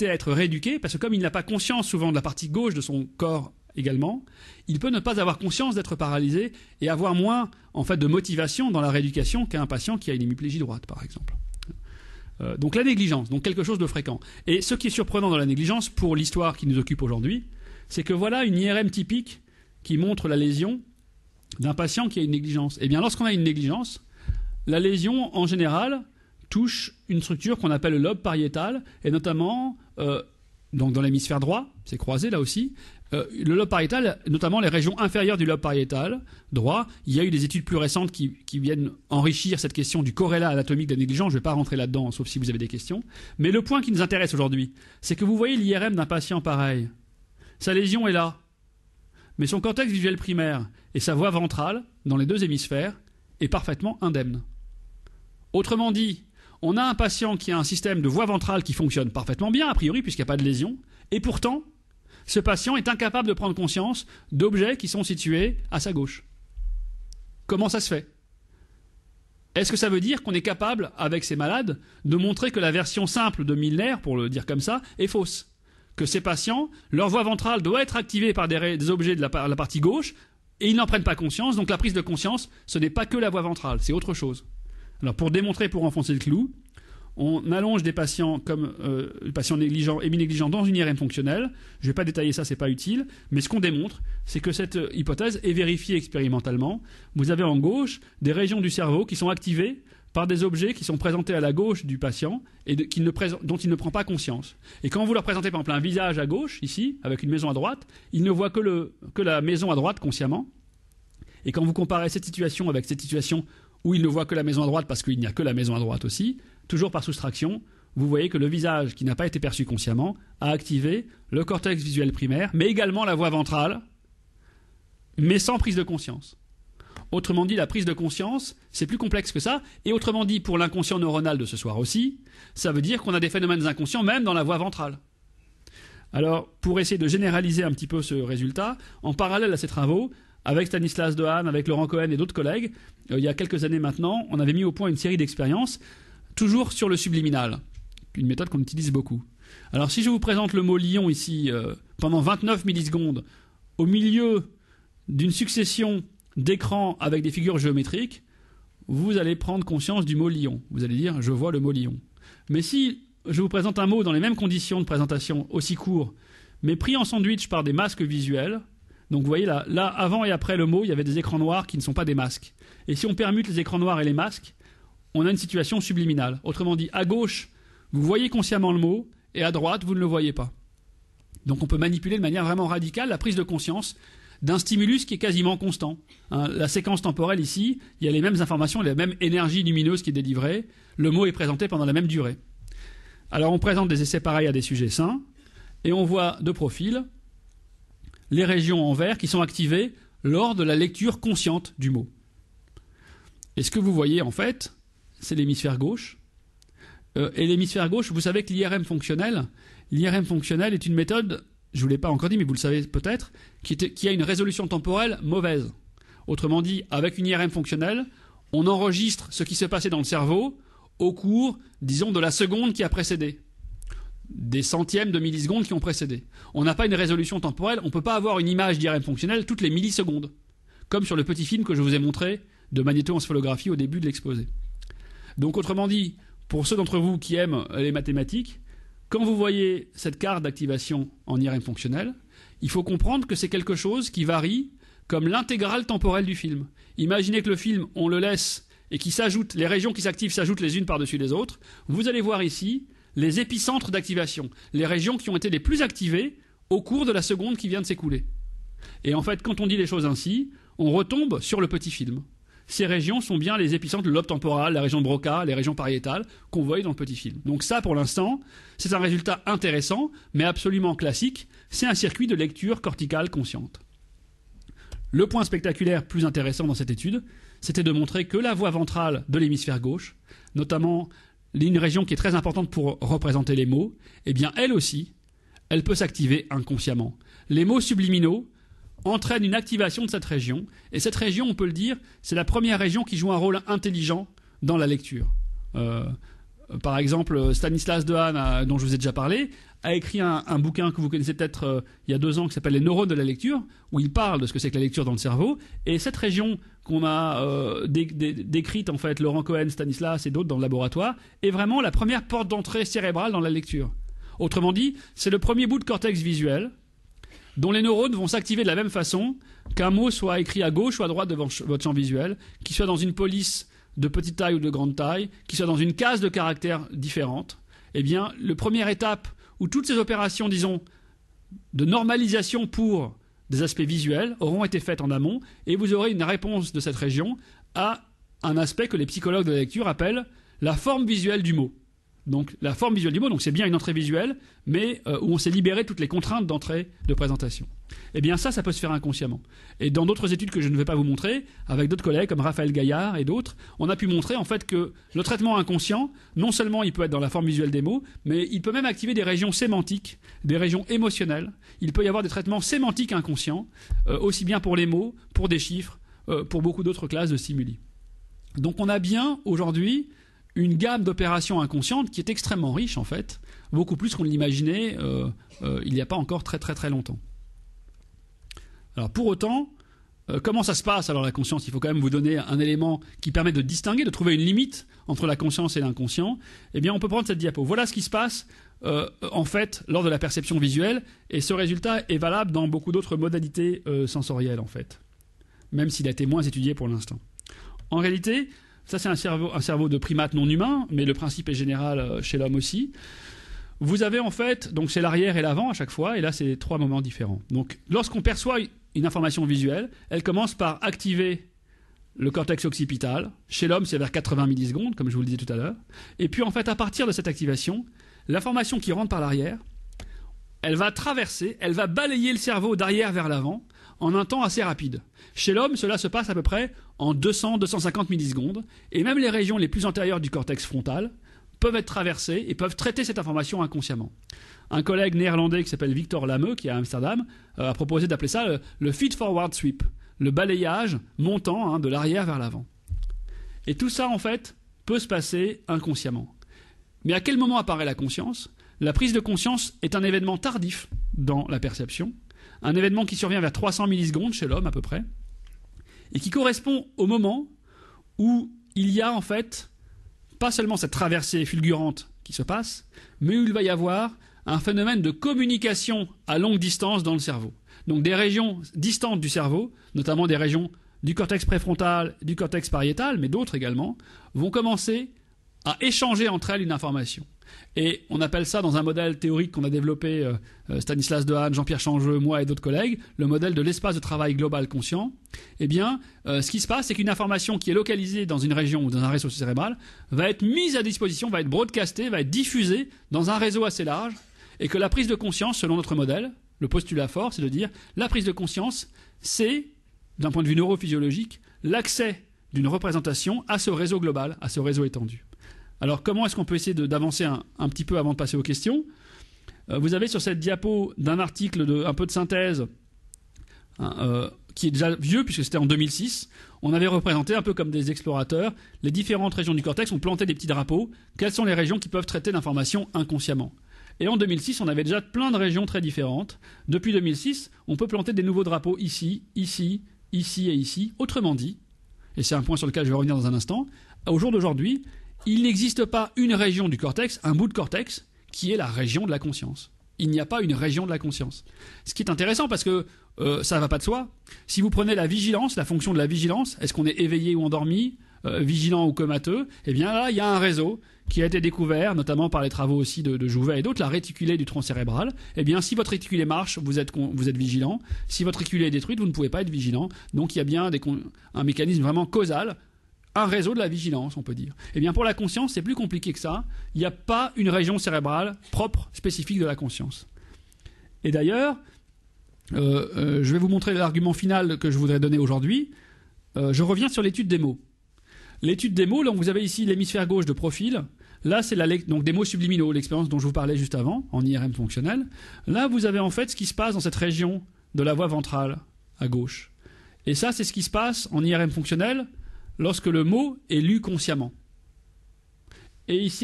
à être rééduqué, parce que comme il n'a pas conscience souvent de la partie gauche de son corps également, il peut ne pas avoir conscience d'être paralysé et avoir moins en fait de motivation dans la rééducation qu'un patient qui a une hémiplégie droite, par exemple. Donc la négligence, donc quelque chose de fréquent. Et ce qui est surprenant dans la négligence, pour l'histoire qui nous occupe aujourd'hui, c'est que voilà une IRM typique qui montre la lésion d'un patient qui a une négligence. Eh bien, lorsqu'on a une négligence, la lésion, en général, touche une structure qu'on appelle le lobe pariétal, et notamment, donc dans l'hémisphère droit, c'est croisé là aussi, le lobe pariétal, notamment les régions inférieures du lobe pariétal droit. Il y a eu des études plus récentes qui viennent enrichir cette question du corrélat anatomique de la négligence. Je ne vais pas rentrer là-dedans, sauf si vous avez des questions. Mais le point qui nous intéresse aujourd'hui, c'est que vous voyez l'IRM d'un patient pareil. Sa lésion est là. Mais son cortex visuel primaire et sa voie ventrale, dans les deux hémisphères, est parfaitement indemne. Autrement dit, on a un patient qui a un système de voie ventrale qui fonctionne parfaitement bien, a priori, puisqu'il n'y a pas de lésion, et pourtant, ce patient est incapable de prendre conscience d'objets qui sont situés à sa gauche. Comment ça se fait? Est-ce que ça veut dire qu'on est capable, avec ces malades, de montrer que la version simple de Milner, pour le dire comme ça, est fausse? Que ces patients, leur voie ventrale doit être activée par des objets de la partie gauche, et ils n'en prennent pas conscience, donc la prise de conscience, ce n'est pas que la voie ventrale, c'est autre chose. Alors pour démontrer, pour enfoncer le clou, on allonge des patients comme patients négligents, héminégligents dans une IRM fonctionnelle. Je ne vais pas détailler ça, c'est pas utile. Mais ce qu'on démontre, c'est que cette hypothèse est vérifiée expérimentalement. Vous avez en gauche des régions du cerveau qui sont activées par des objets qui sont présentés à la gauche du patient et dont il ne prend pas conscience. Et quand vous leur présentez par exemple un visage à gauche, ici, avec une maison à droite, il ne voit que la maison à droite consciemment. Et quand vous comparez cette situation avec cette situation où il ne voit que la maison à droite parce qu'il n'y a que la maison à droite aussi, toujours par soustraction, vous voyez que le visage qui n'a pas été perçu consciemment a activé le cortex visuel primaire, mais également la voie ventrale, mais sans prise de conscience. Autrement dit, la prise de conscience, c'est plus complexe que ça, et autrement dit, pour l'inconscient neuronal de ce soir aussi, ça veut dire qu'on a des phénomènes inconscients même dans la voie ventrale. Alors, pour essayer de généraliser un petit peu ce résultat, en parallèle à ces travaux, avec Stanislas Dehaene, avec Laurent Cohen et d'autres collègues, il y a quelques années maintenant, on avait mis au point une série d'expériences, toujours sur le subliminal, une méthode qu'on utilise beaucoup. Alors si je vous présente le mot lion ici, pendant 29 millisecondes, au milieu d'une succession d'écrans avec des figures géométriques, vous allez prendre conscience du mot lion. Vous allez dire « je vois le mot lion ». Mais si je vous présente un mot dans les mêmes conditions de présentation, aussi court, mais pris en sandwich par des masques visuels, donc vous voyez là, avant et après le mot, il y avait des écrans noirs qui ne sont pas des masques. Et si on permute les écrans noirs et les masques, on a une situation subliminale. Autrement dit, à gauche, vous voyez consciemment le mot, et à droite, vous ne le voyez pas. Donc on peut manipuler de manière vraiment radicale la prise de conscience d'un stimulus qui est quasiment constant. La séquence temporelle ici, il y a les mêmes informations, la même énergie lumineuse qui est délivrée, le mot est présenté pendant la même durée. Alors on présente des essais pareils à des sujets sains, et on voit de profil les régions en vert qui sont activées lors de la lecture consciente du mot. Et ce que vous voyez en fait, c'est l'hémisphère gauche. Et l'hémisphère gauche, vous savez que l'IRM fonctionnelle est une méthode, je ne vous l'ai pas encore dit, mais vous le savez peut-être, qui a une résolution temporelle mauvaise. Autrement dit, avec une IRM fonctionnelle, on enregistre ce qui s'est passé dans le cerveau au cours, disons, de la seconde qui a précédé. Des centièmes de millisecondes qui ont précédé. On n'a pas une résolution temporelle, on ne peut pas avoir une image d'IRM fonctionnelle toutes les millisecondes. Comme sur le petit film que je vous ai montré de magnétoencéphalographie au début de l'exposé. Donc autrement dit, pour ceux d'entre vous qui aiment les mathématiques, quand vous voyez cette carte d'activation en IRM fonctionnelle, il faut comprendre que c'est quelque chose qui varie comme l'intégrale temporelle du film. Imaginez que le film, on le laisse et qui s'ajoute, les régions qui s'activent s'ajoutent les unes par-dessus les autres. Vous allez voir ici les épicentres d'activation, les régions qui ont été les plus activées au cours de la seconde qui vient de s'écouler. Et en fait, quand on dit les choses ainsi, on retombe sur le petit film. Ces régions sont bien les épicentres, le lobe temporal, la région de Broca, les régions pariétales qu'on voyait dans le petit film. Donc ça, pour l'instant, c'est un résultat intéressant, mais absolument classique. C'est un circuit de lecture corticale consciente. Le point spectaculaire plus intéressant dans cette étude, c'était de montrer que la voie ventrale de l'hémisphère gauche, notamment une région qui est très importante pour représenter les mots, eh bien elle aussi, elle peut s'activer inconsciemment. Les mots subliminaux entraînent une activation de cette région, et cette région, on peut le dire, c'est la première région qui joue un rôle intelligent dans la lecture. Par exemple, Stanislas Dehaene, dont je vous ai déjà parlé, a écrit un bouquin que vous connaissez peut-être il y a 2 ans qui s'appelle Les neurones de la lecture, où il parle de ce que c'est que la lecture dans le cerveau. Et cette région qu'on a décrite, en fait, Laurent Cohen, Stanislas et d'autres dans le laboratoire, est vraiment la première porte d'entrée cérébrale dans la lecture. Autrement dit, c'est le premier bout de cortex visuel dont les neurones vont s'activer de la même façon qu'un mot soit écrit à gauche ou à droite devant votre champ visuel, qu'il soit dans une police de petite taille ou de grande taille, qu'il soit dans une case de caractères différente. Eh bien, la première étape où toutes ces opérations, disons, de normalisation pour des aspects visuels auront été faites en amont, et vous aurez une réponse de cette région à un aspect que les psychologues de la lecture appellent la forme visuelle du mot. Donc la forme visuelle du mot, donc c'est bien une entrée visuelle, mais où on s'est libéré de toutes les contraintes d'entrée de présentation. Eh bien ça peut se faire inconsciemment. Et dans d'autres études que je ne vais pas vous montrer, avec d'autres collègues comme Raphaël Gaillard et d'autres, on a pu montrer en fait que le traitement inconscient, non seulement il peut être dans la forme visuelle des mots, mais il peut même activer des régions sémantiques, des régions émotionnelles. Il peut y avoir des traitements sémantiques inconscients, aussi bien pour les mots, pour des chiffres, pour beaucoup d'autres classes de stimuli. Donc on a bien aujourd'hui une gamme d'opérations inconscientes qui est extrêmement riche en fait, beaucoup plus qu'on l'imaginait il n'y a pas encore très très très longtemps. Alors pour autant, comment ça se passe alors la conscience? Il faut quand même vous donner un élément qui permet de distinguer, de trouver une limite entre la conscience et l'inconscient. Eh bien on peut prendre cette diapo. Voilà ce qui se passe en fait lors de la perception visuelle, et ce résultat est valable dans beaucoup d'autres modalités sensorielles en fait, même s'il a été moins étudié pour l'instant. En réalité, ça, c'est un cerveau de primate non humain, mais le principe est général chez l'homme aussi. Vous avez en fait, donc c'est l'arrière et l'avant à chaque fois, et là, c'est 3 moments différents. Donc, lorsqu'on perçoit une information visuelle, elle commence par activer le cortex occipital. Chez l'homme, c'est vers 80 millisecondes, comme je vous le disais tout à l'heure. Et puis, en fait, à partir de cette activation, l'information qui rentre par l'arrière, elle va traverser, elle va balayer le cerveau d'arrière vers l'avant en un temps assez rapide. Chez l'homme, cela se passe à peu près en 200-250 millisecondes, et même les régions les plus antérieures du cortex frontal peuvent être traversées et peuvent traiter cette information inconsciemment. Un collègue néerlandais qui s'appelle Victor Lameux, qui est à Amsterdam, a proposé d'appeler ça le feed-forward sweep, le balayage montant de l'arrière vers l'avant. Et tout ça, en fait, peut se passer inconsciemment. Mais à quel moment apparaît la conscience? La prise de conscience est un événement tardif dans la perception, un événement qui survient vers 300 millisecondes chez l'homme à peu près, et qui correspond au moment où il y a en fait pas seulement cette traversée fulgurante qui se passe, mais où il va y avoir un phénomène de communication à longue distance dans le cerveau. Donc des régions distantes du cerveau, notamment des régions du cortex préfrontal, du cortex pariétal, mais d'autres également, vont commencer à échanger entre elles une information. Et on appelle ça, dans un modèle théorique qu'on a développé, Stanislas Dehaene, Jean-Pierre Changeux, moi et d'autres collègues, le modèle de l'espace de travail global conscient. Eh bien, ce qui se passe, c'est qu'une information qui est localisée dans une région ou dans un réseau cérébral va être mise à disposition, va être broadcastée, va être diffusée dans un réseau assez large, et que la prise de conscience, selon notre modèle, le postulat fort, c'est de dire la prise de conscience, c'est, d'un point de vue neurophysiologique, l'accès d'une représentation à ce réseau global, à ce réseau étendu. Alors comment est-ce qu'on peut essayer d'avancer un petit peu avant de passer aux questions? Vous avez sur cette diapo d'un article un peu de synthèse qui est déjà vieux puisque c'était en 2006. On avait représenté un peu comme des explorateurs les différentes régions du cortex, on plantait des petits drapeaux. Quelles sont les régions qui peuvent traiter d'informations inconsciemment? Et en 2006, on avait déjà plein de régions très différentes. Depuis 2006, on peut planter des nouveaux drapeaux ici, ici, ici et ici. Autrement dit, et c'est un point sur lequel je vais revenir dans un instant, au jour d'aujourd'hui, il n'existe pas une région du cortex, un bout de cortex, qui est la région de la conscience. Il n'y a pas une région de la conscience. Ce qui est intéressant parce que ça ne va pas de soi. Si vous prenez la vigilance, la fonction de la vigilance, est-ce qu'on est éveillé ou endormi, vigilant ou comateux? Eh bien là, il y a un réseau qui a été découvert, notamment par les travaux aussi de Jouvet et d'autres, la réticulée du tronc cérébral. Eh bien, si votre réticulée marche, vous êtes vigilant. Si votre réticulée est détruite, vous ne pouvez pas être vigilant. Donc il y a bien un mécanisme vraiment causal, un réseau de la vigilance, on peut dire. Eh bien, pour la conscience, c'est plus compliqué que ça. Il n'y a pas une région cérébrale propre, spécifique de la conscience. Et d'ailleurs, je vais vous montrer l'argument final que je voudrais donner aujourd'hui. Je reviens sur l'étude des mots. L'étude des mots, donc vous avez ici l'hémisphère gauche de profil. Là, c'est donc des mots subliminaux, l'expérience dont je vous parlais juste avant, en IRM fonctionnel. Là, vous avez en fait ce qui se passe dans cette région de la voie ventrale, à gauche. Et ça, c'est ce qui se passe en IRM fonctionnel lorsque le mot est lu consciemment. Et ici, à